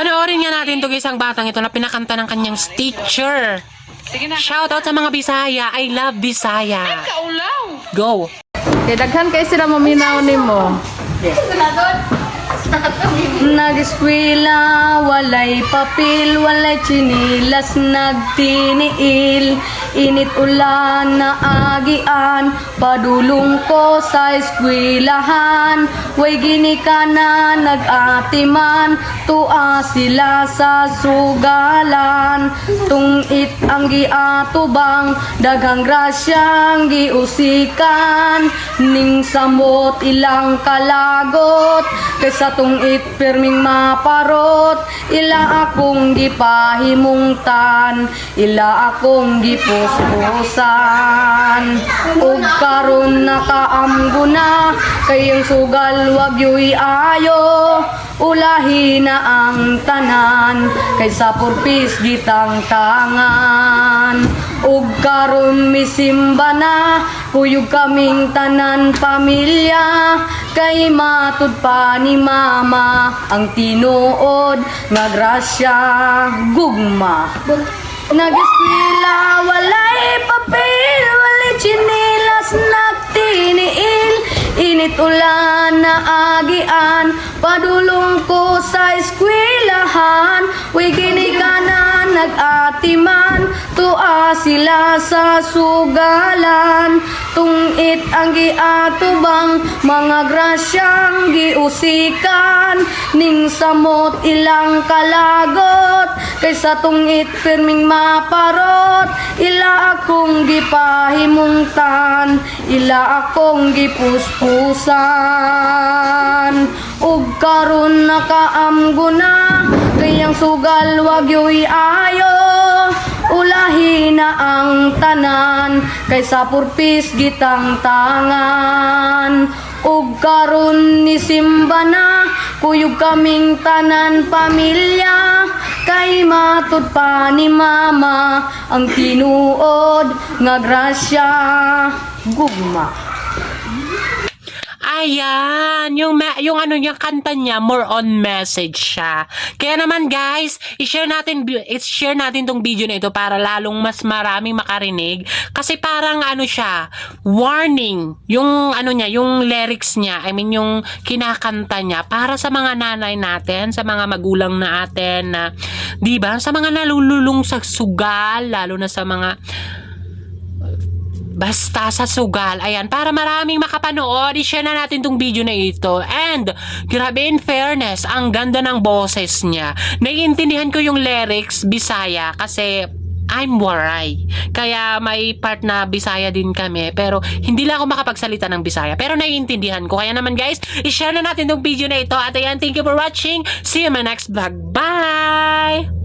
Panoorin nga natin to isang batang ito na pinakanta ng kanyang teacher. Sige na. Shout out sa mga Bisaya. I love Bisaya. Kaulaw. Go. Kay daghan kay sila maminaw nimo. Nag-eskwela, walay papel, walay chinilas, nagtiniil. Init ulan na agian, padulong ko sa eskwelahan. Way ginikana, nag-atiman, tua sila sa sugalan. Tungit ang giatubang, daghang grasyang giusikan. Ning samot ilang kalagot, kaysa tungit perming maparot. Ila akong gipahimungtan, ila akong gipuspusan. Ug karon nakaamgo na, kayong sugal wag yo'y ayo. Ulahi na ang tanan, kaysa purpis gitang tangan. Ug karon misimba na, kuyog kaming tanan pamilya. Kay matud pa ni mama, ang tinuod nga grasya gugma. Nag-eskwela, walay papel, walay chinilas, nagtiniil. Init ulan na agian, padulong ko sa eskwelahan. Way ginikanan, nag-atiman, tua sila sa sugalan. Tungit ang giatubang, mga grasyang giusikan. Ning samot ilang kalagot, kaysa tungit perming maparot. Ila akong gipahimungtan, ila akong gipuspusan. Ug karon nakaamgo na, kayang sugal wag yo'y ayo. Ulahi na ang tanan, kaysa purpis gitang tangan. Ug karon ni simba na, kuyog kaming tanan pamilya. Kay matud pa ni mama, ang tinuod nga grasya gugma. Ayan, yung ano niya, kanta niya, more on message siya. Kaya naman guys, i-share natin tong video na ito para lalong mas maraming makarinig. Kasi parang ano siya, warning, yung ano niya, yung lyrics niya, I mean yung kinakanta niya, para sa mga nanay natin, sa mga magulang natin na, di ba, sa mga nalululong sa sugal, lalo na sa mga basta sa sugal. Ayan, para maraming makapanood, i-share na natin tong video na ito. And, grabe, in fairness, ang ganda ng boses niya. Naiintindihan ko yung lyrics, Bisaya, kasi I'm Waray. Kaya may part na Bisaya din kami. Pero, hindi lang ako makapagsalita ng Bisaya. Pero naiintindihan ko. Kaya naman guys, i-share na natin tong video na ito. At ayan, thank you for watching. See you in my next vlog. Bye!